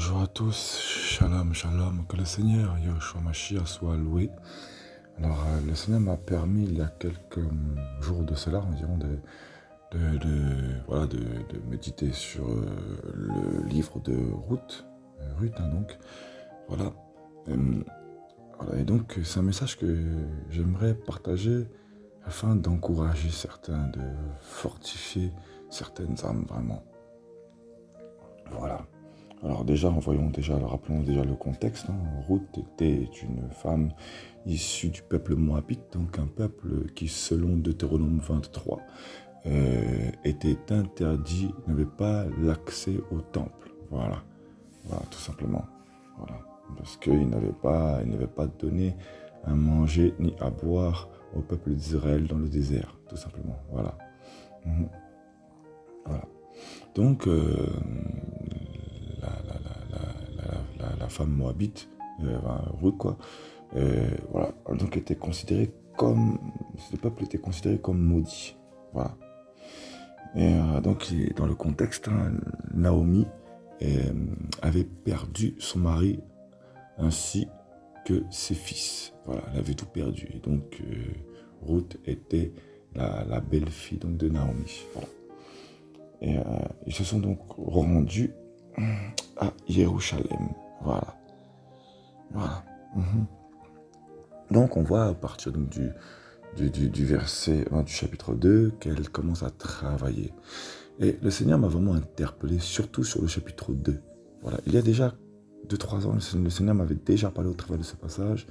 Bonjour à tous, shalom, shalom, que le Seigneur Yahushua Mashiach soit loué. Alors, le Seigneur m'a permis il y a quelques jours de cela environ de méditer sur le livre de Ruth, hein, donc, voilà. Et donc, c'est un message que j'aimerais partager afin d'encourager certains, de fortifier certaines âmes, vraiment. Voilà. Alors déjà, rappelons déjà le contexte. Ruth était une femme issue du peuple moabite, donc un peuple qui, selon Deutéronome 23, était interdit, n'avait pas l'accès au temple. Voilà, tout simplement. Voilà, parce qu'il n'avait pas donné à manger ni à boire au peuple d'Israël dans le désert, tout simplement. Voilà. Voilà. Donc, la femme moabite, Ruth, quoi, voilà, donc le peuple était considéré comme maudit. Voilà. Et donc, dans le contexte, Naomi avait perdu son mari ainsi que ses fils. Voilà, elle avait tout perdu. Et donc, Ruth était la belle-fille donc, de Naomi. Voilà. Et ils se sont donc rendus à Jérusalem. Voilà. Donc, on voit à partir donc, du verset du chapitre 2 qu'elle commence à travailler. Et le Seigneur m'a vraiment interpellé, surtout sur le chapitre 2. Voilà. Il y a déjà 2-3 ans, le Seigneur m'avait déjà parlé au travers de ce passage,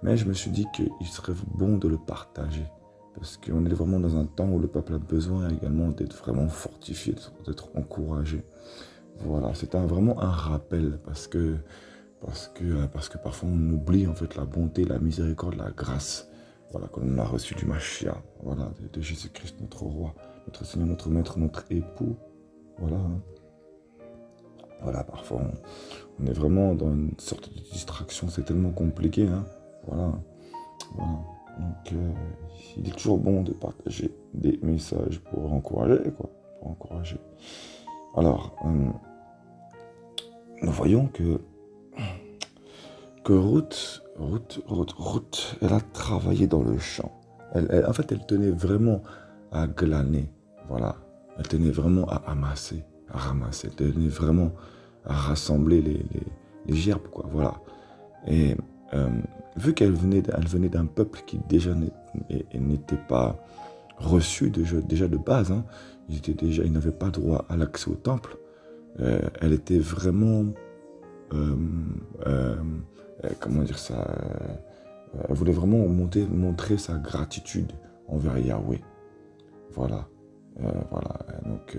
mais je me suis dit qu'il serait bon de le partager. Parce qu'on est vraiment dans un temps où le peuple a besoin également d'être vraiment fortifié, d'être encouragé. Voilà, c'est vraiment un rappel parce que parfois on oublie en fait la bonté, la miséricorde, la grâce, voilà, qu'on a reçu du Mashiach, voilà, de Jésus-Christ, notre roi, notre Seigneur, notre maître, notre époux. Voilà. Voilà, parfois on est vraiment dans une sorte de distraction, c'est tellement compliqué, hein. Voilà. Donc, il est toujours bon de partager des messages pour encourager, quoi. Pour encourager. Alors, nous voyons que Ruth, elle a travaillé dans le champ. En fait, elle tenait vraiment à glaner. Voilà. Elle tenait vraiment à ramasser. Elle tenait vraiment à rassembler les gerbes, quoi. Voilà. Et vu qu'elle venait d'un peuple qui déjà n'était pas reçu déjà de base, hein, ils n'avaient pas droit à l'accès au temple, elle était vraiment, comment dire ça, elle voulait vraiment montrer sa gratitude envers Yahweh. Voilà. Donc,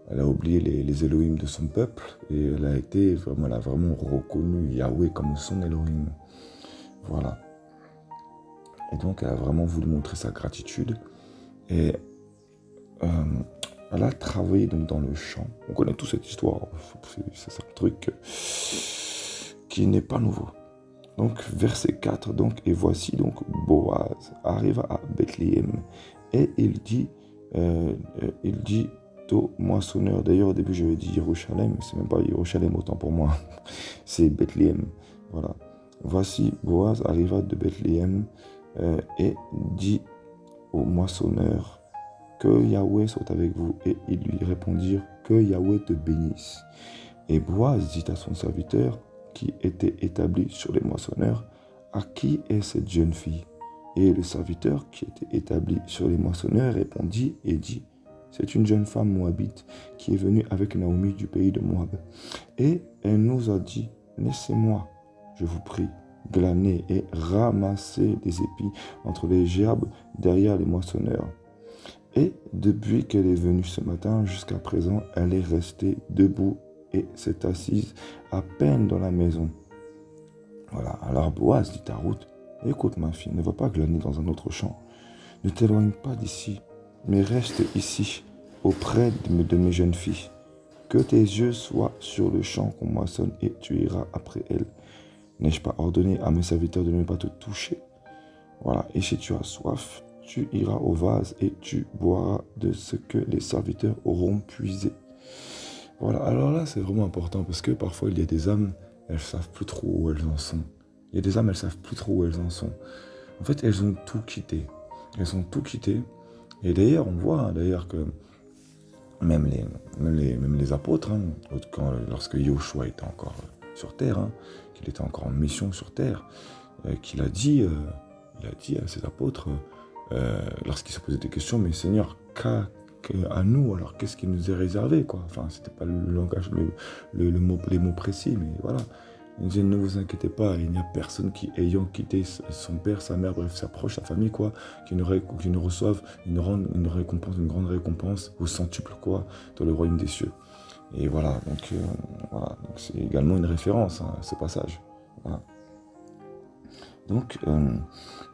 elle a oublié les Elohim de son peuple et elle a vraiment reconnu Yahweh comme son Elohim. Voilà. Et donc, elle a vraiment voulu montrer sa gratitude. Et elle a travaillé donc, dans le champ. On connaît toute cette histoire. C'est un truc qui n'est pas nouveau. Donc, verset 4. Donc, et voici donc Boaz arriva à Bethléem. Et il dit au moissonneur. D'ailleurs, au début, j'avais dit Jérusalem. C'est même pas Jérusalem autant pour moi. C'est Bethléem. Voilà. Voici Boaz arriva de Bethléem et dit au moissonneur que Yahweh soit avec vous. Et ils lui répondirent que Yahweh te bénisse. Et Boaz dit à son serviteur qui était établi sur les moissonneurs, à qui est cette jeune fille? Et le serviteur qui était établi sur les moissonneurs répondit et dit, c'est une jeune femme moabite qui est venue avec Naomi du pays de Moab. Et elle nous a dit, laissez-moi, je vous prie, glaner et ramasser des épis entre les gerbes derrière les moissonneurs. Et depuis qu'elle est venue ce matin jusqu'à présent, elle est restée debout et s'est assise à peine dans la maison. Voilà, alors Boaz dit à Ruth, écoute ma fille, ne va pas glaner dans un autre champ. Ne t'éloigne pas d'ici, mais reste ici, auprès de mes jeunes filles. Que tes yeux soient sur le champ qu'on moissonne et tu iras après elles. N'ai-je pas ordonné à mes serviteurs de ne pas te toucher? Voilà, et si tu as soif, tu iras au vase et tu boiras de ce que les serviteurs auront puisé. Voilà, alors là, c'est vraiment important parce que parfois, il y a des âmes, elles savent plus trop où elles en sont. Il y a des âmes, elles savent plus trop où elles en sont. En fait, elles ont tout quitté. Elles ont tout quitté. Et d'ailleurs, on voit d'ailleurs que même les apôtres, hein, lorsque Yahushua était encore sur terre, hein, qu'il était encore en mission sur terre, qu'il a dit, à ses apôtres, lorsqu'il se posait des questions, mais Seigneur, à nous, alors qu'est-ce qui nous est réservé, quoi. Enfin, c'était pas le langage, les mots précis, mais voilà. Il disait, ne vous inquiétez pas, il n'y a personne qui, ayant quitté son père, sa mère, bref, sa proche, sa famille, quoi, qui ne reçoive une grande récompense, au centuple, quoi, dans le royaume des cieux. Et voilà, donc c'est également une référence, hein, à ce passage. Voilà. Donc,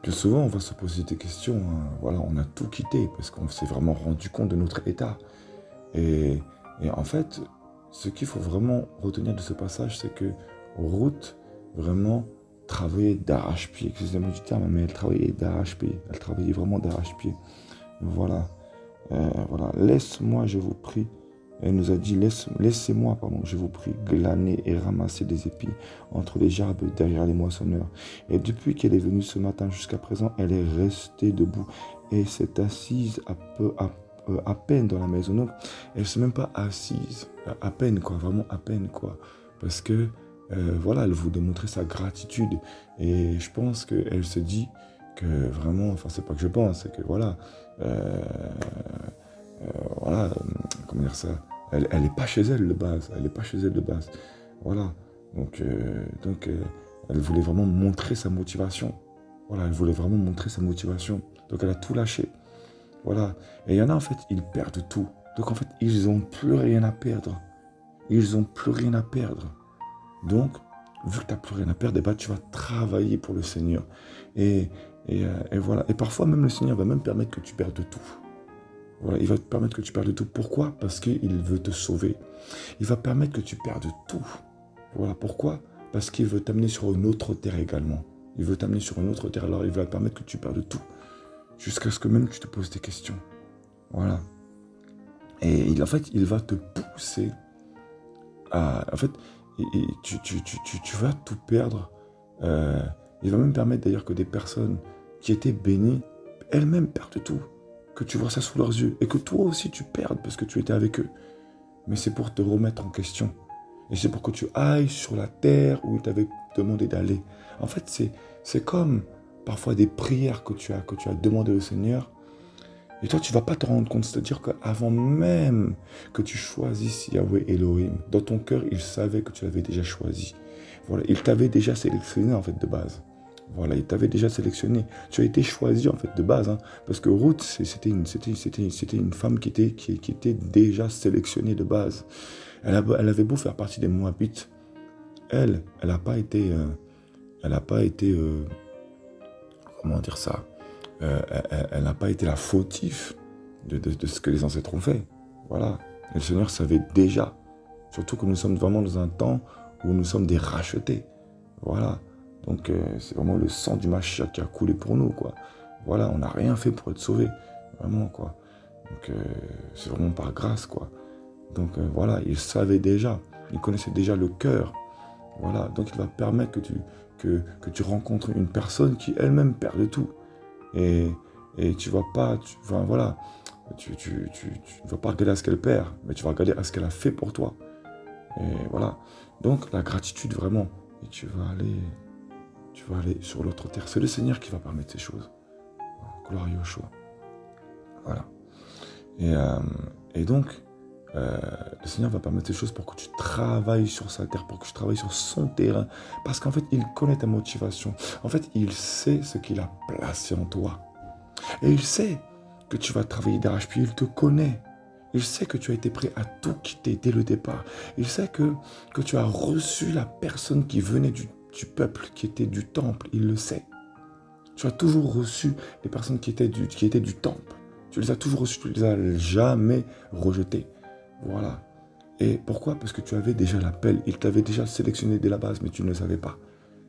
que souvent, on va se poser des questions, hein, voilà, on a tout quitté, parce qu'on s'est vraiment rendu compte de notre état. Et en fait, ce qu'il faut vraiment retenir de ce passage, c'est que Ruth, vraiment, travaillait d'arrache-pied. Excusez-moi du terme, mais elle travaillait d'arrache-pied. Elle travaillait vraiment d'arrache-pied. Voilà. Voilà. Laisse-moi, je vous prie. Elle nous a dit, laissez-moi, je vous prie, glaner et ramasser des épis entre les gerbes derrière les moissonneurs. Et depuis qu'elle est venue ce matin jusqu'à présent, elle est restée debout et s'est assise à peine dans la maison. Donc, elle ne s'est même pas assise, à peine, quoi, vraiment à peine, quoi. Parce que, voilà, elle voulait montrer sa gratitude. Et je pense qu'elle se dit que vraiment, enfin, c'est pas que je pense, c'est que voilà, voilà, comment dire ça, elle n'est pas chez elle de base, elle n'est pas chez elle de base. Voilà, donc elle voulait vraiment montrer sa motivation. Voilà, elle voulait vraiment montrer sa motivation. Donc elle a tout lâché. Voilà, et il y en a en fait, ils perdent tout. Donc en fait, ils n'ont plus rien à perdre. Ils n'ont plus rien à perdre. Donc, vu que tu n'as plus rien à perdre, eh ben, tu vas travailler pour le Seigneur. Et voilà, et parfois même le Seigneur va même permettre que tu perdes tout. Voilà, il va te permettre que tu perdes tout. Pourquoi? Parce qu'il veut te sauver. Il va permettre que tu perdes tout. Voilà, pourquoi? Parce qu'il veut t'amener sur une autre terre également. Il veut t'amener sur une autre terre, alors il va permettre que tu perdes tout. Jusqu'à ce que même tu te poses des questions. Voilà. Et en fait, il va te pousser à... En fait, tu vas tout perdre. Il va même permettre d'ailleurs que des personnes qui étaient bénies, elles-mêmes perdent tout. Que tu vois ça sous leurs yeux. Et que toi aussi tu perdes parce que tu étais avec eux. Mais c'est pour te remettre en question. Et c'est pour que tu ailles sur la terre où il t'avait demandé d'aller. En fait, c'est comme parfois des prières que tu as demandé au Seigneur. Et toi, tu ne vas pas te rendre compte. C'est-à-dire qu'avant même que tu choisisses Yahweh Elohim, dans ton cœur, il savait que tu l'avais déjà choisi. Voilà, il t'avait déjà sélectionné en fait de base. Voilà, il t'avait déjà sélectionné. Tu as été choisi en fait de base. Hein, parce que Ruth, c'était une femme qui était déjà sélectionnée de base. Elle avait beau faire partie des Moabites. Elle n'a pas été... comment dire ça, elle n'a pas été la fautive de ce que les ancêtres ont fait. Voilà. Et le Seigneur savait déjà. Surtout que nous sommes vraiment dans un temps où nous sommes des rachetés. Voilà. Donc, c'est vraiment le sang du Mashiach qui a coulé pour nous, quoi. Voilà, on n'a rien fait pour être sauvés. Vraiment, quoi. Donc, c'est vraiment par grâce, quoi. Donc, voilà, il savait déjà. Il connaissait déjà le cœur. Voilà. Donc, il va permettre que tu rencontres une personne qui elle-même perd tout. Et tu vas pas, voilà, tu vas pas regarder à ce qu'elle perd, mais tu vas regarder à ce qu'elle a fait pour toi. Et voilà. Donc la gratitude vraiment. Et tu vas aller sur l'autre terre. C'est le Seigneur qui va permettre ces choses. Gloire à Yahushua. Voilà. Et donc, le Seigneur va permettre ces choses pour que tu travailles sur sa terre, pour que tu travailles sur son terrain. Parce qu'en fait, il connaît ta motivation. En fait, il sait ce qu'il a placé en toi. Et il sait que tu vas travailler d'arrache-pied. Il te connaît. Il sait que tu as été prêt à tout quitter dès le départ. Il sait que tu as reçu la personne qui venait du peuple, qui était du temple. Il le sait. Tu as toujours reçu les personnes qui étaient du temple. Tu les as toujours reçues, tu ne les as jamais rejetées. Voilà. Et pourquoi? Parce que tu avais déjà l'appel. Il t'avait déjà sélectionné dès la base, mais tu ne le savais pas.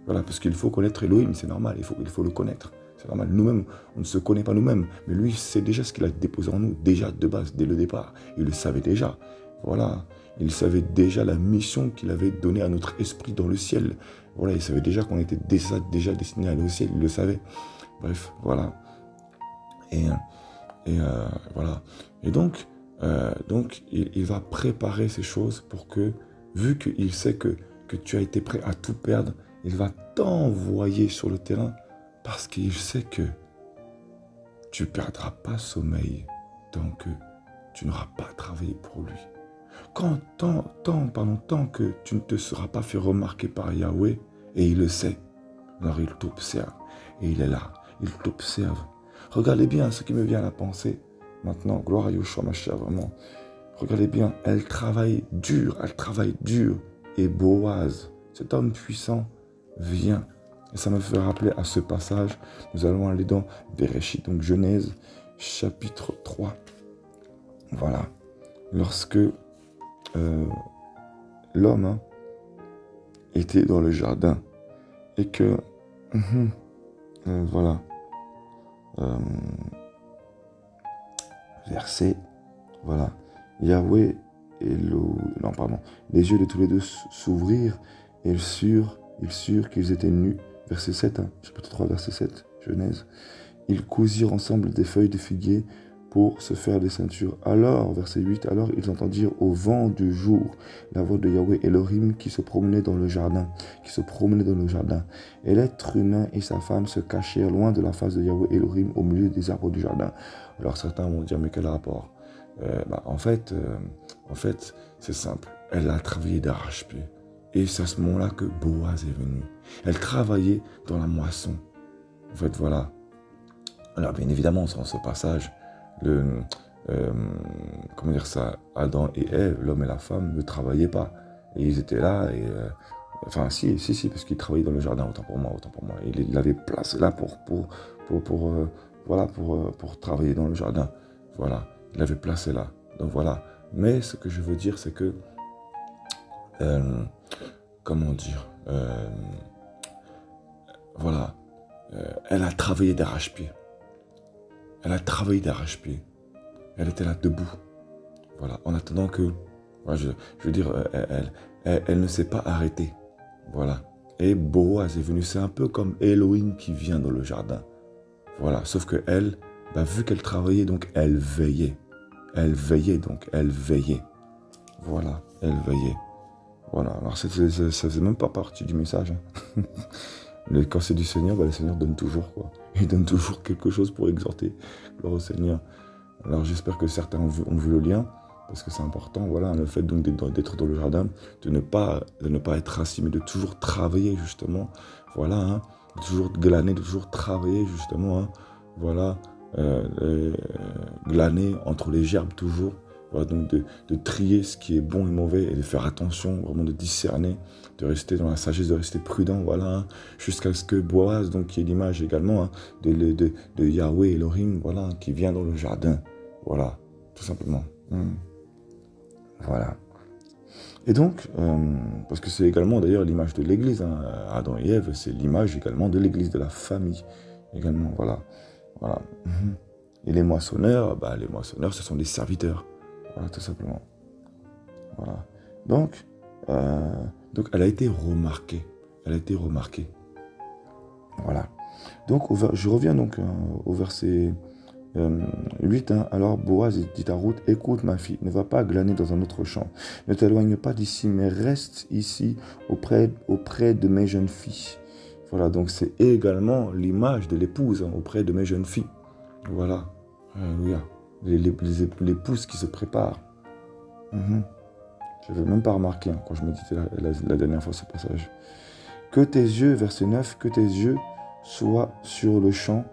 Voilà, parce qu'il faut connaître Elohim, c'est normal, il faut le connaître. C'est normal. Nous-mêmes, on ne se connaît pas nous-mêmes. Mais lui, c'est déjà ce qu'il a déposé en nous, déjà de base, dès le départ. Il le savait déjà. Voilà. Il savait déjà la mission qu'il avait donnée à notre esprit dans le ciel. Voilà, il savait déjà qu'on était déjà destiné à aller au ciel, il le savait. Bref, voilà. Et voilà. Et donc il va préparer ces choses pour que, vu qu'il sait que tu as été prêt à tout perdre, il va t'envoyer sur le terrain parce qu'il sait que tu ne perdras pas sommeil tant que tu n'auras pas travaillé pour lui. Tant que tu ne te seras pas fait remarquer par Yahweh, et il le sait, alors il t'observe, et il est là, il t'observe. Regardez bien ce qui me vient à la pensée. Maintenant, gloire à Yoshua Mashiach, vraiment. Regardez bien, elle travaille dur, et Boaz, cet homme puissant, vient. Et ça me fait rappeler à ce passage, nous allons aller dans Bereshit, donc Genèse, chapitre 3. Voilà. Lorsque l'homme était dans le jardin et que, voilà, verset, voilà, Yahweh et les yeux de tous les deux s'ouvrirent et ils surent qu'ils étaient nus. Verset 7, chapitre 3, verset 7, Genèse. Ils cousirent ensemble des feuilles de figuier pour se faire des ceintures. Alors, verset 8, alors ils entendirent au vent du jour la voix de Yahweh Elohim qui se promenait dans le jardin. Et l'être humain et sa femme se cachèrent loin de la face de Yahweh Elohim au milieu des arbres du jardin. Alors certains vont dire, mais quel rapport? En fait, c'est simple. Elle a travaillé d'arrache-pied. Et c'est à ce moment-là que Boaz est venu. Elle travaillait dans la moisson. En fait, voilà. Alors, bien évidemment, dans ce passage, Adam et Ève, l'homme et la femme, ne travaillaient pas. Et ils étaient là, et... si, parce qu'ils travaillaient dans le jardin, autant pour moi. Il l'avait placé là pour travailler dans le jardin. Voilà, il l'avait placé là. Donc voilà. Mais ce que je veux dire, c'est que... elle a travaillé d'arrache-pied. Elle était là debout. Voilà, en attendant que... je veux dire, elle ne s'est pas arrêtée. Voilà. Et Boaz est venu. C'est un peu comme Elohim qui vient dans le jardin. Voilà, sauf que elle, vu qu'elle travaillait, donc elle veillait. Voilà, elle veillait. Voilà, alors ça faisait même pas partie du message. Quand c'est du Seigneur, le Seigneur donne toujours, quoi. Il donne toujours quelque chose pour exhorter. Gloire au Seigneur. Alors j'espère que certains ont vu le lien, parce que c'est important, voilà, le fait donc d'être dans le jardin, de ne pas être assis, mais de toujours travailler, justement. Voilà, de toujours glaner, de toujours travailler, justement. Voilà, glaner entre les gerbes, toujours. Voilà, donc de trier ce qui est bon et mauvais et de faire attention, vraiment de discerner, de rester dans la sagesse, de rester prudent, voilà, jusqu'à ce que Boaz, donc qui est l'image également de Yahweh Elohim, voilà, qui vient dans le jardin, voilà, tout simplement. Voilà. Et donc, parce que c'est également d'ailleurs l'image de l'Église, Adam et Ève, c'est l'image également de l'Église, de la famille, également, voilà. Et les moissonneurs, ce sont des serviteurs. Voilà, tout simplement. Voilà. Donc, elle a été remarquée. Voilà. Donc, je reviens donc au verset 8. Alors, Boaz dit à Ruth, écoute ma fille, ne va pas glaner dans un autre champ. Ne t'éloigne pas d'ici, mais reste ici auprès de mes jeunes filles. Voilà, donc c'est également l'image de l'épouse auprès de mes jeunes filles. Voilà. Alléluia. L'épouse qui se prépare. Je n'avais même pas remarqué quand je méditais la dernière fois ce passage. Que tes yeux, verset 9, que tes yeux soient sur le champ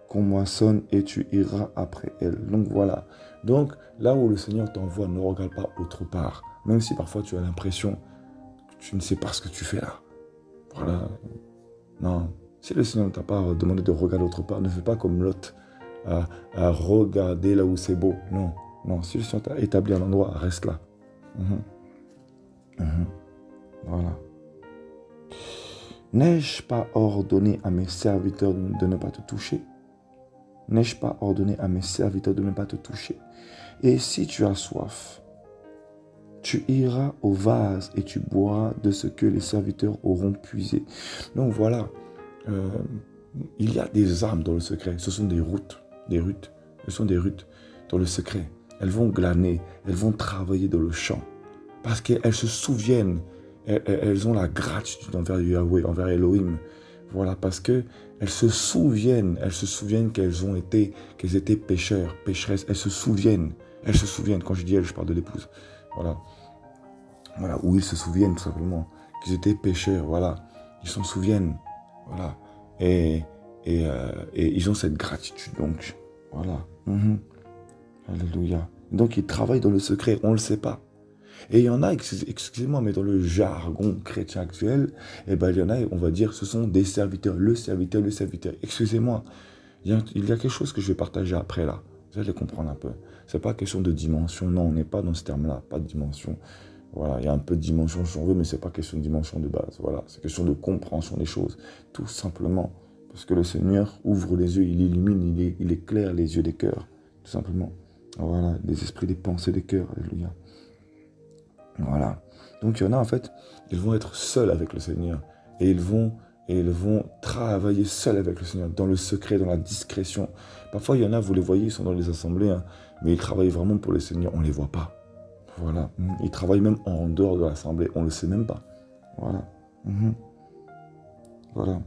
qu'on moissonne et tu iras après elle. Donc voilà. Donc là où le Seigneur t'envoie, ne regarde pas autre part. Même si parfois tu as l'impression que tu ne sais pas ce que tu fais là. Voilà. Non. Si le Seigneur ne t'a pas demandé de regarder autre part, ne fais pas comme Lot. À regarder là où c'est beau. Non, si le Seigneur t'a établi un endroit, reste là. Voilà. N'ai-je pas ordonné à mes serviteurs de ne pas te toucher? Et si tu as soif, Tu iras au vase et tu boiras de ce que les serviteurs auront puisé. Donc voilà, il y a des âmes dans le secret. Ce sont des routes, ce sont des routes dans le secret. Elles vont glaner, elles vont travailler dans le champ. Parce qu'elles se souviennent, elles ont la gratitude envers Yahweh, envers Elohim. Voilà, parce qu'elles se souviennent qu'elles étaient pécheurs, pécheresses. Elles se souviennent, quand je dis elles, je parle de l'épouse. Voilà, où ils se souviennent tout simplement qu'ils étaient pécheurs, voilà. Ils s'en souviennent, voilà. Et ils ont cette gratitude, donc, voilà. Alléluia. Donc, ils travaillent dans le secret, on ne le sait pas. Et il y en a, excusez-moi, mais dans le jargon chrétien actuel, il y en a, on va dire, ce sont des serviteurs, le serviteur. Excusez-moi, il y a quelque chose que je vais partager après là. Vous allez comprendre un peu. C'est pas question de dimension, non, on n'est pas dans ce terme-là, pas de dimension. Voilà, il y a un peu de dimension si on veut, mais c'est pas question de dimension de base. Voilà, c'est question de compréhension des choses, tout simplement. Parce que le Seigneur ouvre les yeux, il illumine, il éclaire les yeux des cœurs, tout simplement. Voilà, des esprits, des pensées, des cœurs, alléluia. Voilà. Donc il y en a en fait, ils vont être seuls avec le Seigneur et ils vont travailler seuls avec le Seigneur, dans le secret, dans la discrétion. Parfois il y en a, vous les voyez, ils sont dans les assemblées, hein, mais ils travaillent vraiment pour le Seigneur, on ne les voit pas. Voilà. Ils travaillent même en dehors de l'assemblée, on ne le sait même pas. Voilà. Voilà.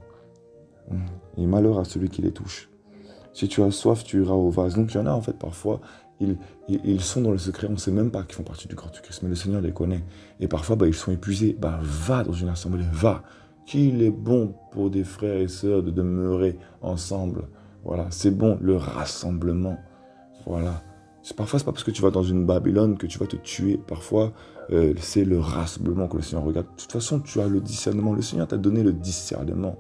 Et malheur à celui qui les touche. Si tu as soif, tu iras au vase. Donc il y en a en fait parfois, ils sont dans le secret, on ne sait même pas qu'ils font partie du corps du Christ, mais le Seigneur les connaît. Et parfois, ils sont épuisés. Va dans une assemblée, va. Qu'il est bon pour des frères et sœurs de demeurer ensemble. Voilà, c'est bon, le rassemblement. Voilà. Parfois, c'est pas parce que tu vas dans une Babylone que tu vas te tuer. Parfois, c'est le rassemblement que le Seigneur regarde. De toute façon, tu as le discernement. Le Seigneur t'a donné le discernement.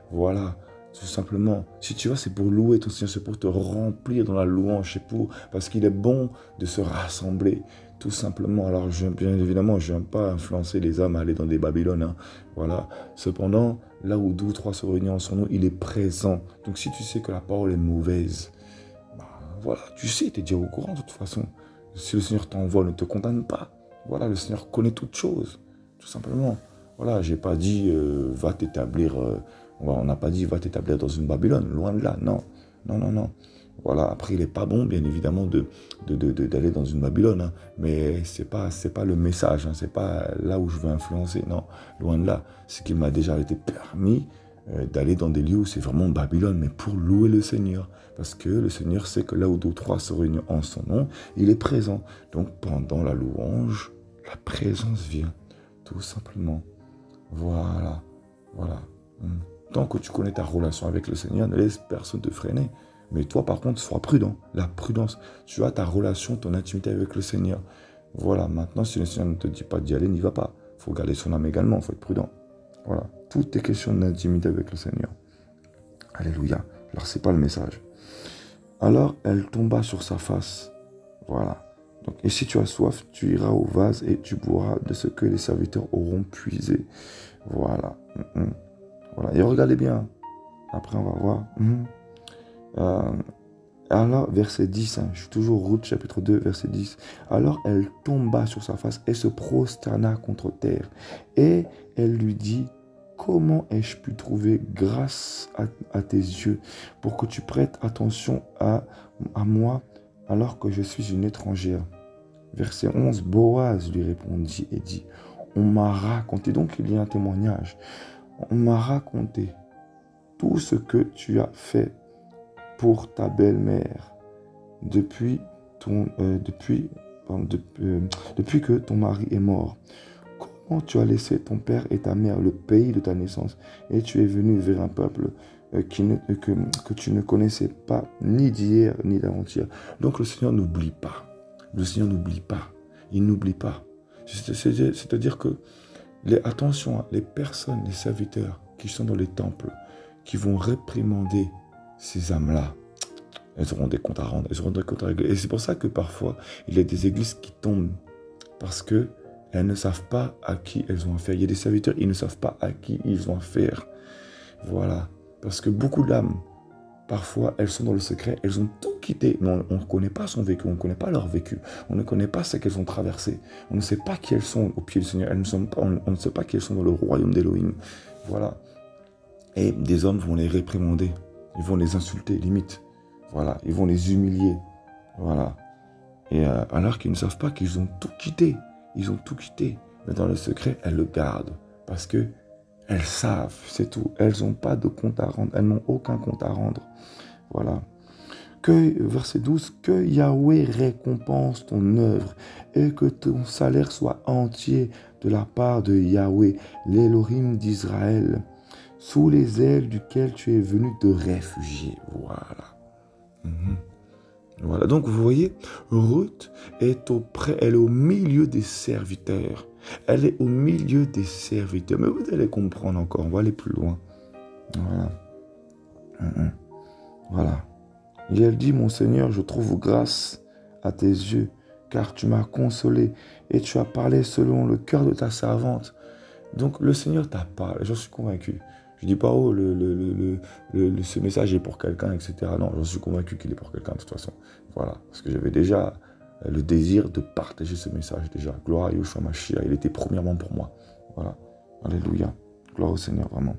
Voilà. Tout simplement, si tu vas, c'est pour louer ton Seigneur, c'est pour te remplir dans la louange, parce qu'il est bon de se rassembler, tout simplement. Alors, bien évidemment, je ne viens pas influencer les âmes à aller dans des Babylones, hein, voilà. Cependant, là où 2 ou 3 se réunissent en son nom, il est présent. Donc, si tu sais que la parole est mauvaise, voilà, tu sais, tu es déjà au courant de toute façon. Si le Seigneur t'envoie, ne te condamne pas. Voilà, le Seigneur connaît toutes choses, tout simplement. Voilà, je n'ai pas dit, va t'établir... on n'a pas dit, va t'établir dans une Babylone, loin de là, non. Voilà, après, il n'est pas bon, bien évidemment, d'aller dans une Babylone, hein, mais c'est pas le message, hein, c'est pas là où je veux influencer, non, loin de là. C'est qu'il m'a déjà été permis d'aller dans des lieux où c'est vraiment Babylone, mais pour louer le Seigneur, parce que le Seigneur sait que là où 2 ou 3 se réunissent en son nom, il est présent. Donc, pendant la louange, la présence vient, tout simplement. Voilà. Tant que tu connais ta relation avec le Seigneur, ne laisse personne te freiner. Mais toi, par contre, sois prudent. La prudence. Tu as ta relation, ton intimité avec le Seigneur. Voilà. Maintenant, si le Seigneur ne te dit pas d'y aller, n'y va pas. Il faut garder son âme également. Il faut être prudent. Voilà. Tout est question d'intimité avec le Seigneur. Alléluia. Alors, c'est pas le message. Alors, elle tomba sur sa face. Voilà. Donc, et si tu as soif, tu iras au vase et tu boiras de ce que les serviteurs auront puisé. Voilà. Voilà. Et regardez bien. Après, on va voir. Alors, verset 10, hein, je suis toujours Ruth, chapitre 2, verset 10. Alors, elle tomba sur sa face et se prosterna contre terre. Et elle lui dit, comment ai-je pu trouver grâce à tes yeux pour que tu prêtes attention à moi alors que je suis une étrangère? Verset 11, Boaz lui répondit et dit, on m'a raconté, donc il y a un témoignage, on m'a raconté tout ce que tu as fait pour ta belle-mère depuis que ton mari est mort. Comment tu as laissé ton père et ta mère, le pays de ta naissance, et tu es venu vers un peuple que tu ne connaissais pas ni d'hier ni d'avant-hier. Donc le Seigneur n'oublie pas. Le Seigneur n'oublie pas. Il n'oublie pas. C'est-à-dire que, attention, les personnes, les serviteurs qui sont dans les temples, qui vont réprimander ces âmes-là, elles auront des comptes à rendre, elles auront des comptes à régler. Et c'est pour ça que parfois, il y a des églises qui tombent, parce qu'elles ne savent pas à qui elles ont affaire. Il y a des serviteurs, ils ne savent pas à qui ils ont affaire. Voilà. Parce que beaucoup d'âmes, parfois, elles sont dans le secret, elles ont tout quitté. Mais on ne connaît pas son vécu, on ne connaît pas leur vécu. On ne connaît pas ce qu'elles ont traversé. On ne sait pas qui elles sont au pied du Seigneur. On ne sait pas qui elles sont dans le royaume d'Élohim. Voilà. Et des hommes vont les réprimander. Ils vont les insulter, limite. Voilà. Ils vont les humilier. Voilà. Et alors qu'ils ne savent pas qu'ils ont tout quitté. Ils ont tout quitté. Mais dans le secret, elles le gardent. Parce que elles savent, c'est tout. Elles n'ont pas de compte à rendre. Elles n'ont aucun compte à rendre. Voilà. Verset 12, que Yahweh récompense ton œuvre et que ton salaire soit entier de la part de Yahweh, l'Élohim d'Israël, sous les ailes duquel tu es venu te réfugier. Voilà. Voilà. Donc vous voyez, Ruth est elle est au milieu des serviteurs. Elle est au milieu des serviteurs. Mais vous allez comprendre encore, on va aller plus loin. Voilà. Voilà. Et elle dit, mon Seigneur, je trouve grâce à tes yeux, car tu m'as consolé et tu as parlé selon le cœur de ta servante. Donc le Seigneur t'a parlé, j'en suis convaincu. Je ne dis pas, oh, ce message est pour quelqu'un, etc. Non, j'en suis convaincu qu'il est pour quelqu'un de toute façon. Voilà, parce que j'avais déjà le désir de partager ce message déjà. Gloire à Yeshua Mashiach, il était premièrement pour moi. Voilà, alléluia, gloire au Seigneur vraiment.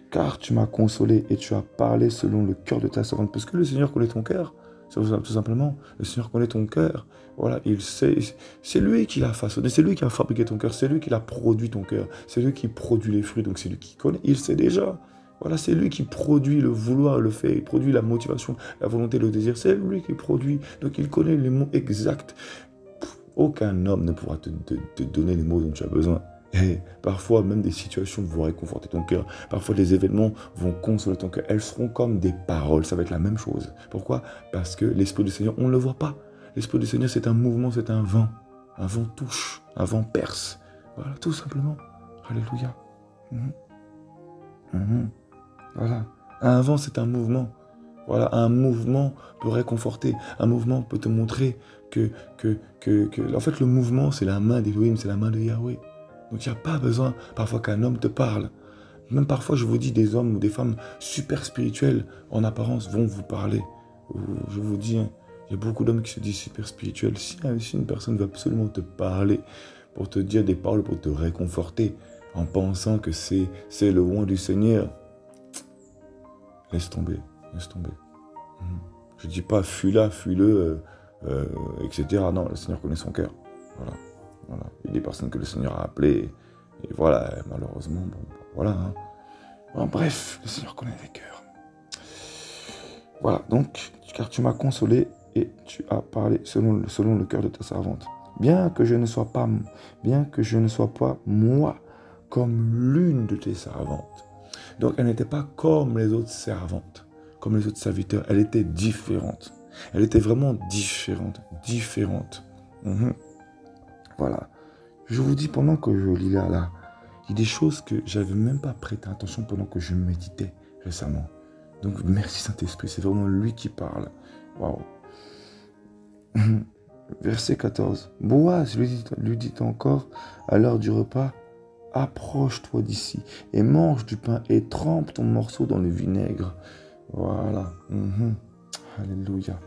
Car tu m'as consolé et tu as parlé selon le cœur de ta servante. Parce que le Seigneur connaît ton cœur. Tout simplement. Le Seigneur connaît ton cœur. Voilà, il sait. C'est lui qui l'a façonné. C'est lui qui a fabriqué ton cœur. C'est lui qui a produit ton cœur. C'est lui qui produit les fruits. Donc c'est lui qui connaît. Il sait déjà. Voilà, c'est lui qui produit le vouloir, le fait. Il produit la motivation, la volonté, le désir. C'est lui qui produit. Donc il connaît les mots exacts. Aucun homme ne pourra te donner les mots dont tu as besoin. Et parfois, même des situations vont réconforter ton cœur. Parfois, des événements vont consoler ton cœur. Elles seront comme des paroles. Ça va être la même chose. Pourquoi? Parce que l'Esprit du Seigneur, on ne le voit pas. L'Esprit du Seigneur, c'est un mouvement, c'est un vent. Un vent touche, un vent perce. Voilà, tout simplement. Alléluia. Voilà. Un vent, c'est un mouvement. Voilà, un mouvement peut réconforter. Un mouvement peut te montrer que en fait, le mouvement, c'est la main d'Élohim, c'est la main de Yahweh. Donc il n'y a pas besoin parfois qu'un homme te parle. Même parfois, je vous dis, des hommes ou des femmes super spirituels en apparence vont vous parler. Je vous dis, hein, il y a beaucoup d'hommes qui se disent super spirituels. Si une personne veut absolument te parler, pour te dire des paroles, pour te réconforter, en pensant que c'est le roi du Seigneur, laisse tomber, laisse tomber. Je ne dis pas fuis-la, fuis-le, etc. Non, le Seigneur connaît son cœur. Voilà. Voilà. Il y a des personnes que le Seigneur a appelées, et voilà, malheureusement, bon, voilà. Hein. Bon, bref, le Seigneur connaît les cœurs. Voilà, donc, car tu m'as consolé et tu as parlé selon le cœur de ta servante. Bien que je ne sois pas moi comme l'une de tes servantes. Donc, elle n'était pas comme les autres servantes, comme les autres serviteurs. Elle était différente. Elle était vraiment différente. Voilà. Je vous dis, pendant que je lis là, il y a des choses que j'avais même pas prêté attention pendant que je méditais récemment. Donc, merci Saint-Esprit, c'est vraiment lui qui parle. Waouh. Verset 14. Boaz lui dit encore, à l'heure du repas, approche-toi d'ici et mange du pain et trempe ton morceau dans le vinaigre. Voilà. Alléluia.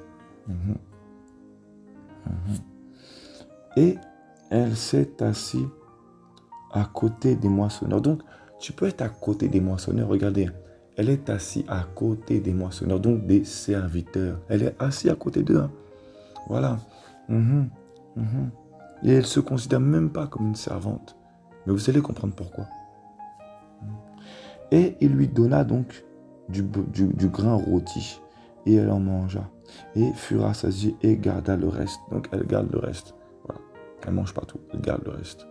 Et elle s'est assise à côté des moissonneurs. Donc, tu peux être à côté des moissonneurs. Regardez, elle est assise à côté des moissonneurs, donc des serviteurs. Elle est assise à côté d'eux. Hein. Voilà. Et elle ne se considère même pas comme une servante. Mais vous allez comprendre pourquoi. Et il lui donna donc du grain rôti. Et elle en mangea. Et fut rassasiée et garda le reste. Donc, elle garde le reste. Voilà. Elle ne mange pas tout. Elle garde le reste.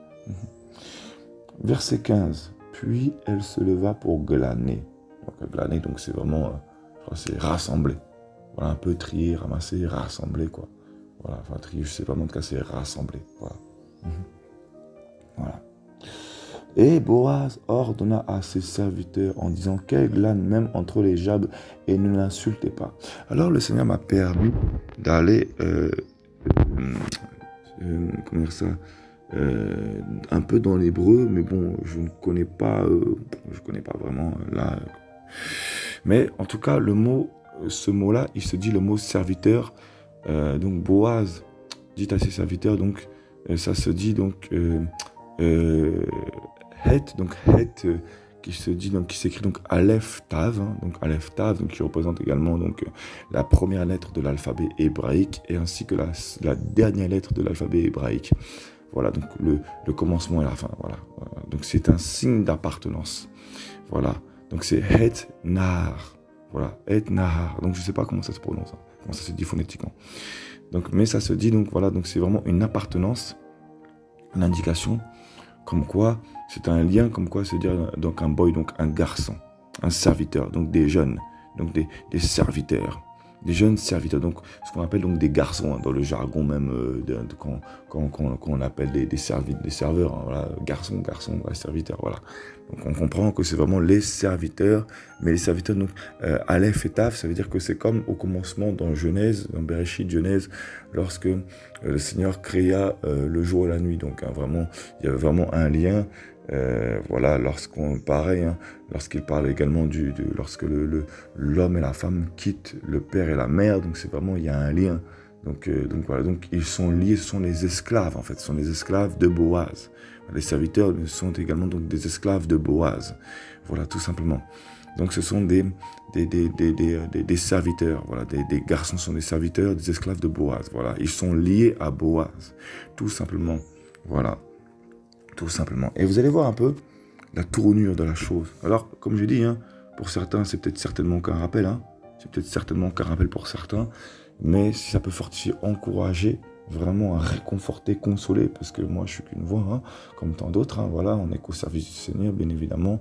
Verset 15. Puis elle se leva pour glaner. Donc, glaner, donc c'est vraiment, c'est rassembler. Voilà, un peu trier, ramasser, rassembler, quoi. Voilà, enfin, trier, je sais pas, mais en tout cas, c'est rassembler. Voilà. Voilà. Et Boaz ordonna à ses serviteurs en disant qu'elle glane même entre les jabs et ne l'insultez pas. Alors le Seigneur m'a permis d'aller, comment dire ça, un peu dans l'hébreu, mais bon, je ne connais pas, vraiment là. Mais en tout cas, le mot ce mot-là, il se dit le mot serviteur. Donc Boaz dit à ses serviteurs, donc ça se dit donc Het, donc Het qui se dit donc qui s'écrit donc Aleph Tav, hein, donc Aleph Tav, donc qui représente également donc la première lettre de l'alphabet hébraïque et ainsi que la dernière lettre de l'alphabet hébraïque. Voilà, donc le commencement et la fin. Voilà. Donc c'est un signe d'appartenance. Voilà. Donc c'est Het Nahar. Voilà, Het Nahar. Donc je sais pas comment ça se prononce, hein, comment ça se dit phonétiquement. Donc mais ça se dit donc voilà, donc c'est vraiment une appartenance, une indication comme quoi c'est un lien, comme quoi c'est dire donc un boy, donc un garçon, un serviteur, donc des jeunes, donc des serviteurs. Des jeunes serviteurs, donc ce qu'on appelle donc des garçons, hein, dans le jargon même, quand on appelle des serveurs, hein, voilà, garçons, serviteurs, voilà. Donc on comprend que c'est vraiment les serviteurs, mais les serviteurs, donc Aleph et Tav, ça veut dire que c'est comme au commencement dans Genèse, dans Bereshit, Genèse, lorsque le Seigneur créa le jour et la nuit, donc hein, vraiment, il y avait vraiment un lien. Voilà, pareil, hein, lorsqu'il parle également lorsque l'homme et la femme quittent le père et la mère, donc c'est vraiment, il y a un lien. Donc voilà, donc ils sont liés, ce sont les esclaves en fait, ce sont les esclaves de Boaz. Les serviteurs sont également donc des esclaves de Boaz. Voilà, tout simplement. Donc ce sont des serviteurs, voilà, des garçons sont des serviteurs, des esclaves de Boaz. Voilà, ils sont liés à Boaz, tout simplement. Voilà. Tout simplement. Et vous allez voir un peu la tournure de la chose. Alors, comme je dis, hein, pour certains, c'est peut-être certainement qu'un rappel. Hein, c'est peut-être certainement qu'un rappel pour certains. Mais si ça peut fortifier, encourager, vraiment à réconforter, consoler, parce que moi, je suis qu'une voix, hein, comme tant d'autres. Hein, voilà, on est qu'au service du Seigneur, bien évidemment.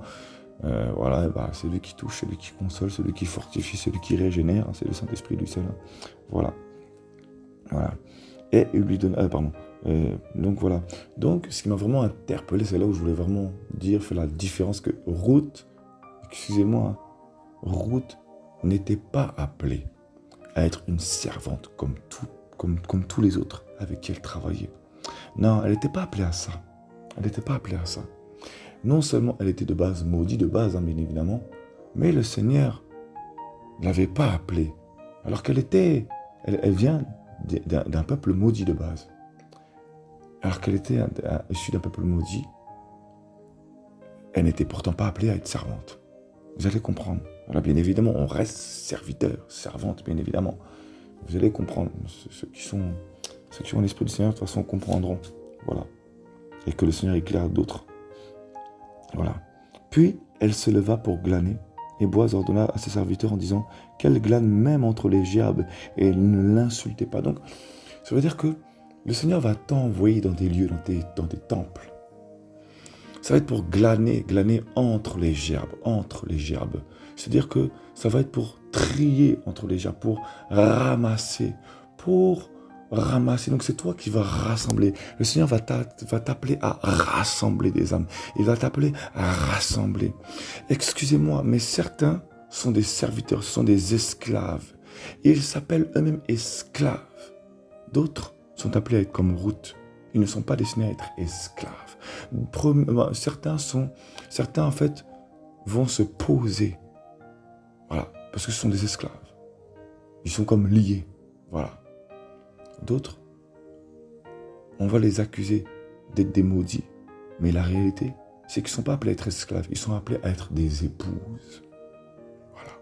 Voilà, bah, celui qui touche, celui qui console, celui qui fortifie, celui qui régénère, hein, c'est le Saint-Esprit du Seigneur. Voilà. Voilà. Et il lui donne... pardon. Donc voilà. Donc ce qui m'a vraiment interpellé, c'est là où je voulais vraiment faire la différence que Ruth, excusez-moi, Ruth n'était pas appelée à être une servante comme tous les autres avec qui elle travaillait. Non, elle n'était pas appelée à ça. Elle n'était pas appelée à ça. Non seulement elle était de base maudite, de base, hein, bien évidemment, mais le Seigneur ne l'avait pas appelée. Alors qu'elle vient d'un peuple maudit de base. Alors qu'elle était issue d'un peuple maudit, elle n'était pourtant pas appelée à être servante. Vous allez comprendre. Alors bien évidemment, on reste serviteur, servante, bien évidemment. Vous allez comprendre. Ceux qui ont l'esprit du Seigneur, de toute façon, comprendront. Voilà. Et que le Seigneur éclaire d'autres. Voilà. Puis, elle se leva pour glaner. Et Boaz ordonna à ses serviteurs en disant qu'elle glane même entre les gerbes et ne l'insultez pas. Donc, ça veut dire que le Seigneur va t'envoyer dans des lieux, dans des temples. Ça va être pour glaner entre les gerbes. C'est-à-dire que ça va être pour trier entre les gerbes, pour ramasser. Donc c'est toi qui vas rassembler. Le Seigneur va t'appeler à rassembler des âmes. Il va t'appeler à rassembler. Excusez-moi, mais certains sont des serviteurs, ce sont des esclaves. Ils s'appellent eux-mêmes esclaves. D'autres sont appelés à être comme Ruth. Ils ne sont pas destinés à être esclaves. Certains en fait vont se poser. Voilà, parce que ce sont des esclaves. Ils sont comme liés. Voilà. D'autres, on va les accuser d'être des maudits. Mais la réalité, c'est qu'ils ne sont pas appelés à être esclaves. Ils sont appelés à être des épouses. Voilà.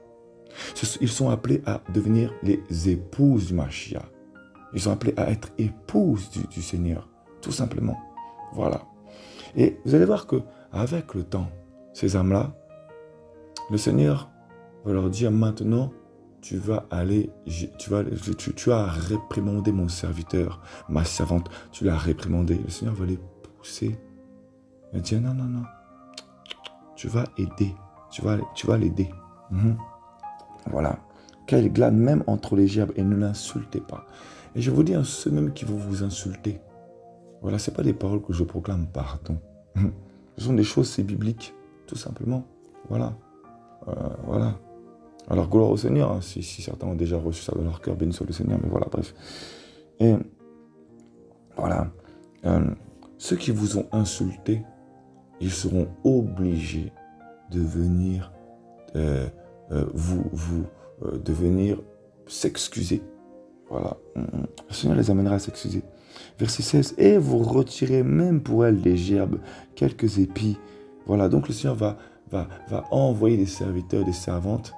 Ils sont appelés à devenir les épouses du Mashiach. Ils sont appelés à être épouses du Seigneur, tout simplement. Voilà. Et vous allez voir que avec le temps, ces âmes-là, le Seigneur va leur dire maintenant, tu as réprimandé mon serviteur, ma servante, tu l'as réprimandé. Le Seigneur va les pousser. Il va dire non, tu vas aider, tu vas l'aider. Voilà. Qu'elle glane même entre les gerbes et ne l'insultez pas. Et je vous dis à ceux même qui vont vous insulter. Voilà, ce n'est pas des paroles que je proclame, pardon. Ce sont des choses, c'est biblique, tout simplement. Voilà. Voilà. Alors, gloire au Seigneur, hein, si certains ont déjà reçu ça dans leur cœur, béni soit le Seigneur, mais voilà, bref. Et voilà. Ceux qui vous ont insulté, ils seront obligés de venir de venir s'excuser. Voilà. Le Seigneur les amènera à s'excuser. Verset 16. Et vous retirez même pour elles des gerbes, quelques épis. Voilà. Donc le Seigneur va envoyer des serviteurs, des servantes.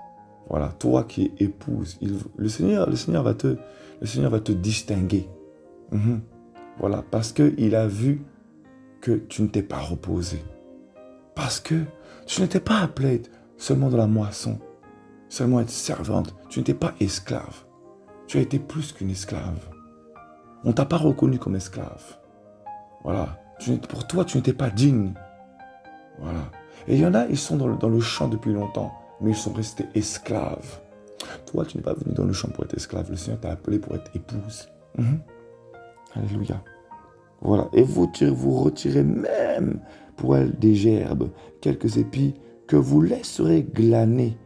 Voilà. Toi qui es épouse. Le Seigneur va te distinguer. Voilà. Parce qu'il a vu que tu ne t'es pas reposé. Parce que tu n'étais pas appelé seulement dans la moisson. Seulement être servante. Tu n'étais pas esclave. Tu as été plus qu'une esclave. On ne t'a pas reconnu comme esclave. Voilà. Pour toi, tu n'étais pas digne. Voilà. Et il y en a, ils sont dans le champ depuis longtemps, mais ils sont restés esclaves. Toi, tu n'es pas venu dans le champ pour être esclave. Le Seigneur t'a appelé pour être épouse. Alléluia. Voilà. Et vous retirez même pour elle des gerbes, quelques épis que vous laisserez glaner,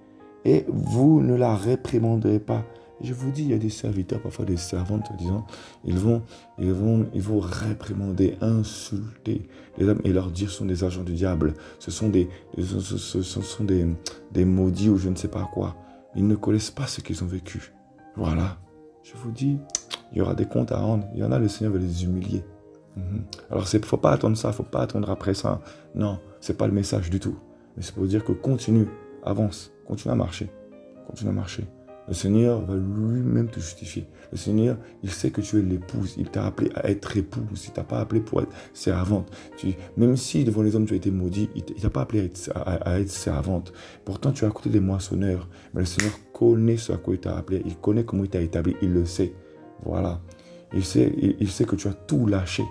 et vous ne la réprimanderez pas. Et je vous dis, il y a des serviteurs, parfois des servantes, disons, ils vont réprimander, insulter les hommes et leur dire ce sont des agents du diable, ce sont des maudits ou je ne sais pas quoi. Ils ne connaissent pas ce qu'ils ont vécu. Voilà. Je vous dis, il y aura des comptes à rendre. Il y en a, le Seigneur veut les humilier. Alors, il ne faut pas attendre ça, il ne faut pas attendre après ça. Non, ce n'est pas le message du tout. Mais c'est pour dire que continue, avance, continue à marcher. Continue à marcher. Le Seigneur va lui-même te justifier. Le Seigneur, il sait que tu es l'épouse. Il t'a appelé à être épouse. Il ne t'a pas appelé pour être servante. Même si devant les hommes tu as été maudit, il ne t'a pas appelé à être servante. Pourtant, tu es à côté des moissonneurs. Mais le Seigneur connaît ce à quoi il t'a appelé. Il connaît comment il t'a établi. Il le sait. Voilà. Il sait que tu as tout lâché.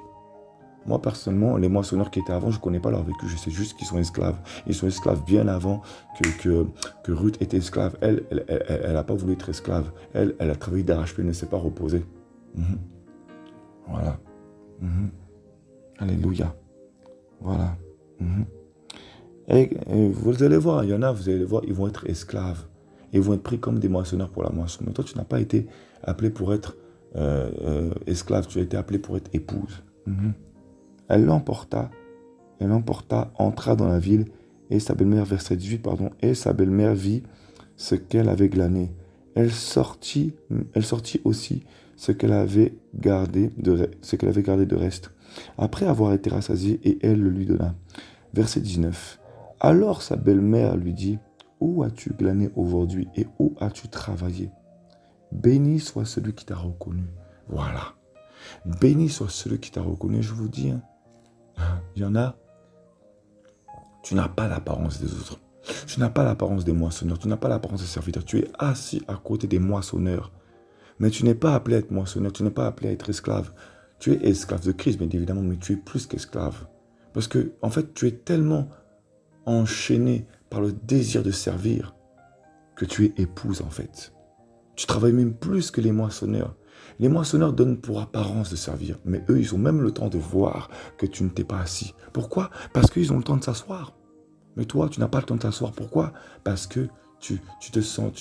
Moi, personnellement, les moissonneurs qui étaient avant, je ne connais pas leur vécu. Je sais juste qu'ils sont esclaves. Ils sont esclaves bien avant que Ruth était esclave. Elle n'a pas voulu être esclave. Elle a travaillé d'arrache-pied, elle ne s'est pas reposée. Voilà. Alléluia. Voilà. Et vous allez voir, il y en a, vous allez voir, ils vont être esclaves. Ils vont être pris comme des moissonneurs pour la moisson. Mais toi, tu n'as pas été appelé pour être esclave. Tu as été appelé pour être épouse. Elle l'emporta, entra dans la ville, et sa belle-mère, verset 18, pardon, et sa belle-mère vit ce qu'elle avait glané. Elle sortit aussi ce qu'elle avait gardé de reste, après avoir été rassasiée, et elle le lui donna. Verset 19. Alors sa belle-mère lui dit, où as-tu glané aujourd'hui, et où as-tu travaillé? Béni soit celui qui t'a reconnu. Voilà. Béni soit celui qui t'a reconnu, je vous dis, il y en a, tu n'as pas l'apparence des autres. Tu n'as pas l'apparence des moissonneurs. Tu n'as pas l'apparence des serviteurs. Tu es assis à côté des moissonneurs. Mais tu n'es pas appelé à être moissonneur. Tu n'es pas appelé à être esclave. Tu es esclave de Christ, bien évidemment, mais tu es plus qu'esclave. Parce que, en fait, tu es tellement enchaîné par le désir de servir que tu es épouse, en fait. Tu travailles même plus que les moissonneurs. Les moissonneurs donnent pour apparence de servir, mais eux, ils ont même le temps de voir que tu ne t'es pas assis. Pourquoi? Parce qu'ils ont le temps de s'asseoir. Mais toi, tu n'as pas le temps de t'asseoir. Pourquoi? Parce que tu te sens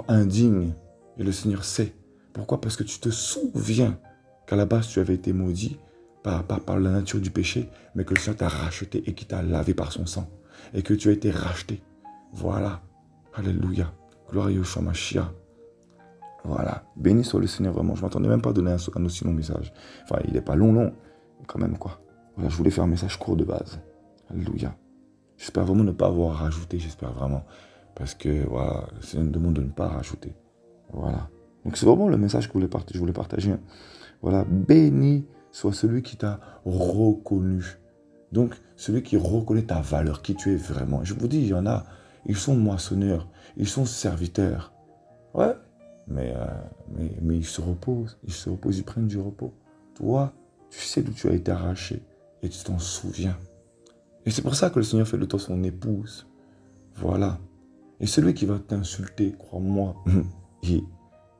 indigne. Et le Seigneur sait. Pourquoi? Parce que tu te souviens qu'à la base, tu avais été maudit par la nature du péché, mais que le Seigneur t'a racheté et qu'il t'a lavé par son sang. Et que tu as été racheté. Voilà. Alléluia. Gloire à Yeshua Mashiach. Voilà, béni soit le Seigneur, vraiment. Je ne m'attendais même pas à donner un aussi long message. Enfin, il n'est pas long, quand même, quoi. Voilà, je voulais faire un message court de base. Alléluia. J'espère vraiment ne pas avoir rajouté, j'espère vraiment. Parce que, voilà, le Seigneur me demande de ne pas rajouter. Voilà. Donc, c'est vraiment le message que je voulais partager. Voilà, béni soit celui qui t'a reconnu. Donc, celui qui reconnaît ta valeur, qui tu es vraiment. Je vous dis, il y en a, ils sont moissonneurs, ils sont serviteurs. Ouais. Mais ils se reposent, ils prennent du repos. Toi, tu sais d'où tu as été arraché et tu t'en souviens. Et c'est pour ça que le Seigneur fait de toi son épouse. Voilà. Et celui qui va t'insulter, crois-moi,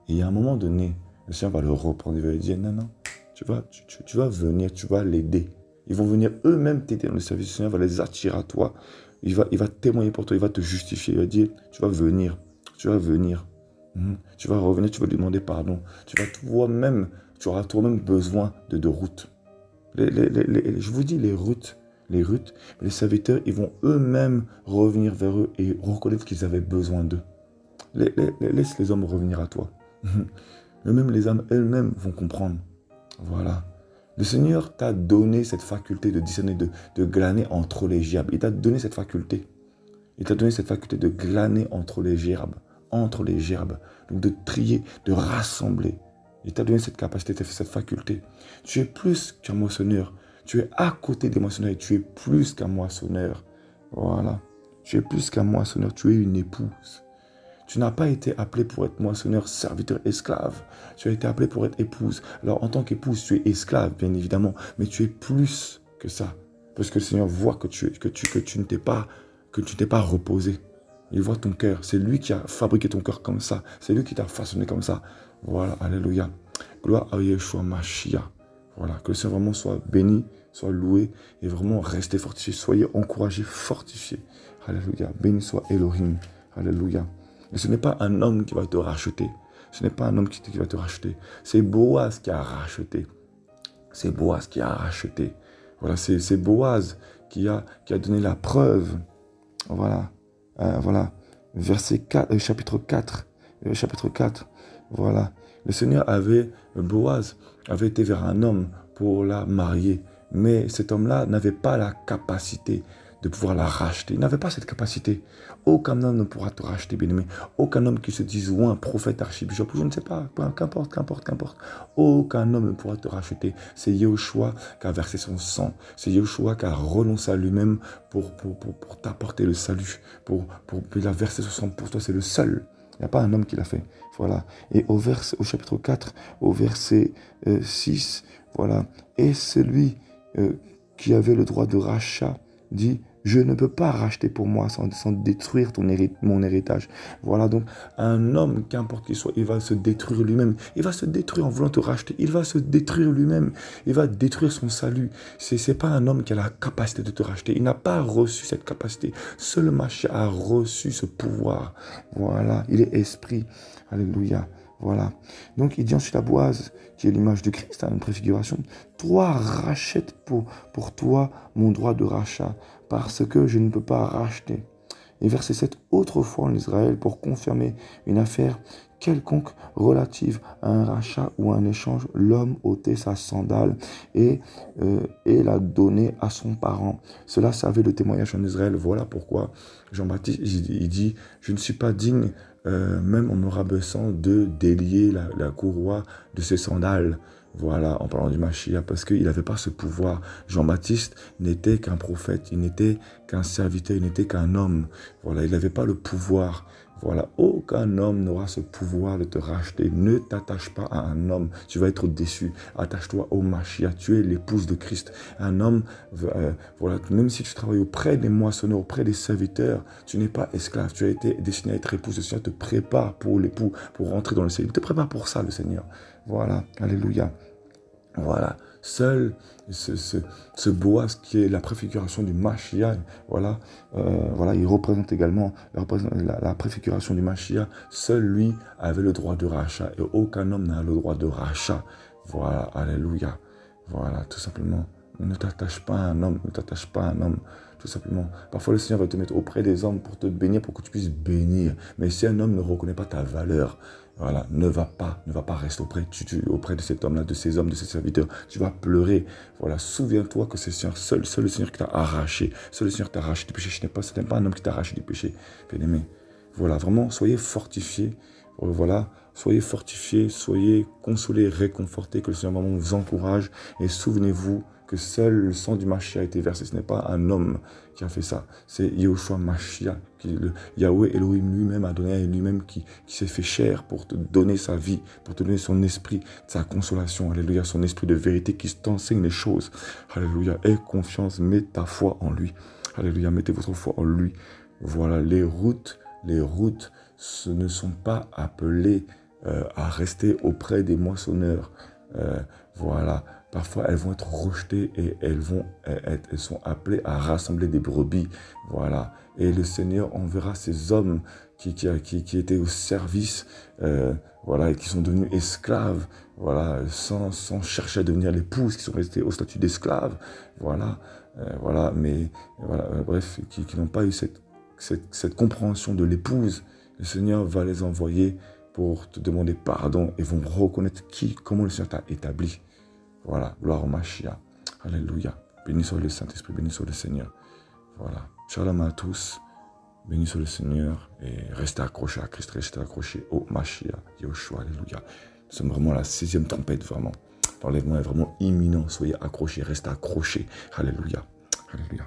et à un moment donné, le Seigneur va le reprendre, il va lui dire, non, tu vas venir, tu vas l'aider. Ils vont venir eux-mêmes t'aider dans le service. Le Seigneur va les attirer à toi. Il va témoigner pour toi, il va te justifier, il va dire, tu vas venir. Tu vas revenir, tu vas lui demander pardon. Tu auras toi-même besoin de routes. Je vous dis, les routes, les Ruth, les serviteurs, ils vont eux-mêmes revenir vers eux et reconnaître qu'ils avaient besoin d'eux. Laisse les hommes revenir à toi. Eux-mêmes, les âmes elles-mêmes vont comprendre. Voilà. Le Seigneur t'a donné cette faculté de discerner, de glaner entre les gerbes. Il t'a donné cette faculté. Il t'a donné cette faculté de glaner entre les gerbes. Entre les gerbes. Donc de trier, de rassembler. Il t'a donné cette capacité, cette faculté. Tu es plus qu'un moissonneur. Tu es à côté des moissonneurs et tu es plus qu'un moissonneur. Voilà. Tu es plus qu'un moissonneur. Tu es une épouse. Tu n'as pas été appelé pour être moissonneur, serviteur, esclave. Tu as été appelé pour être épouse. Alors, en tant qu'épouse, tu es esclave, bien évidemment. Mais tu es plus que ça. Parce que le Seigneur voit que tu ne t'es pas reposé. Il voit ton cœur. C'est lui qui a fabriqué ton cœur comme ça. C'est lui qui t'a façonné comme ça. Voilà, alléluia. Gloire à Yeshua Mashiach. Voilà, que le Seigneur vraiment soit béni, soit loué et vraiment restez fortifiés. Soyez encouragés, fortifiés. Alléluia. Béni soit Elohim. Alléluia. Et ce n'est pas un homme qui va te racheter. Ce n'est pas un homme qui va te racheter. C'est Boaz qui a racheté. C'est Boaz qui a racheté. Voilà, c'est Boaz qui a donné la preuve. Voilà. Voilà. Verset 4, chapitre 4. Chapitre 4. Voilà. Le Seigneur Boaz avait été vers un homme pour la marier. Mais cet homme-là n'avait pas la capacité de pouvoir la racheter. Il n'avait pas cette capacité. Aucun homme ne pourra te racheter, bien-aimé. Aucun homme qui se dise, ou un prophète, archibishop, je ne sais pas, qu'importe. Aucun homme ne pourra te racheter. C'est Yahushua qui a versé son sang. C'est Yahushua qui a renoncé à lui-même pour t'apporter le salut. Il a versé son sang pour toi, c'est le seul. Il n'y a pas un homme qui l'a fait. Voilà. Et au chapitre 4, au verset 6, voilà. Et celui qui avait le droit de rachat dit, je ne peux pas racheter pour moi sans détruire mon héritage. Voilà, donc un homme, qu'importe qu'il soit, il va se détruire lui-même. Il va se détruire en voulant te racheter. Il va se détruire lui-même. Il va détruire son salut. Ce n'est pas un homme qui a la capacité de te racheter. Il n'a pas reçu cette capacité. Seul Mashiach a reçu ce pouvoir. Voilà, il est esprit. Alléluia. Voilà. Donc, il dit ensuite à Boaz, qui est l'image de Christ, une préfiguration, toi, rachète pour toi mon droit de rachat, parce que je ne peux pas racheter. Et verset 7, autrefois en Israël, pour confirmer une affaire quelconque relative à un rachat ou à un échange, l'homme ôtait sa sandale et la donnait à son parent. Cela servait de témoignage en Israël. Voilà pourquoi Jean-Baptiste, il dit, je ne suis pas digne, même en me rabaissant, de délier la courroie de ses sandales. Voilà, en parlant du Mashiach, parce qu'il n'avait pas ce pouvoir. Jean-Baptiste n'était qu'un prophète, il n'était qu'un serviteur, il n'était qu'un homme. Voilà, il n'avait pas le pouvoir. Voilà, aucun homme n'aura ce pouvoir de te racheter. Ne t'attache pas à un homme, tu vas être déçu. Attache-toi au Mashiach, tu es l'épouse de Christ. Un homme, voilà, même si tu travailles auprès des moissonneurs, auprès des serviteurs, tu n'es pas esclave, tu as été destiné à être épouse. Le Seigneur te prépare pour l'époux, pour rentrer dans le ciel. Il te prépare pour ça, le Seigneur. Voilà, alléluia. Voilà, seul ce Boaz qui est la préfiguration du Mashiach, voilà, il représente également la préfiguration du Mashiach. Seul lui avait le droit de rachat et aucun homme n'a le droit de rachat. Voilà, alléluia. Voilà, tout simplement. Ne t'attache pas à un homme, ne t'attache pas à un homme. Tout simplement. Parfois, le Seigneur va te mettre auprès des hommes pour te bénir, pour que tu puisses bénir. Mais si un homme ne reconnaît pas ta valeur, voilà, ne va pas rester auprès de cet homme-là, de ces hommes, de ces serviteurs. Tu vas pleurer. Voilà, souviens-toi que c'est seul le Seigneur qui t'a arraché. Seul le Seigneur t'a arraché du péché. Ce n'est pas un homme qui t'a arraché du péché. Bien-aimé. Voilà, vraiment, soyez fortifiés. Voilà, soyez fortifiés, soyez consolés, réconfortés, que le Seigneur vraiment vous encourage. Et souvenez-vous que seul le sang du Mashiach a été versé. Ce n'est pas un homme qui a fait ça. C'est Yahushua Mashiach, Yahweh Elohim lui-même a donné, lui-même qui s'est fait chair pour te donner sa vie, pour te donner son esprit, sa consolation. Alléluia, son esprit de vérité qui t'enseigne les choses. Alléluia, aie confiance, mets ta foi en lui. Alléluia, mettez votre foi en lui. Voilà, les routes, ce ne sont pas appelées à rester auprès des moissonneurs. Voilà, parfois elles vont être rejetées et elles sont appelées à rassembler des brebis. Voilà, et le Seigneur enverra ces hommes qui étaient au service, voilà, et qui sont devenus esclaves, voilà, sans chercher à devenir l'épouse, qui sont restés au statut d'esclaves, voilà, voilà, mais voilà, bref, qui n'ont pas eu cette compréhension de l'épouse. Le Seigneur va les envoyer pour te demander pardon et vont reconnaître comment le Seigneur t'a établi. Voilà, gloire au Mashiach. Alléluia. Béni soit le Saint-Esprit, béni soit le Seigneur. Voilà. Shalom à tous. Béni soit le Seigneur et restez accrochés à Christ, restez accrochés au Mashiach, Yoshua, alléluia. Nous sommes vraiment à la 6e trompette, vraiment. L'enlèvement est vraiment imminent. Soyez accrochés, restez accrochés. Alléluia. Alléluia.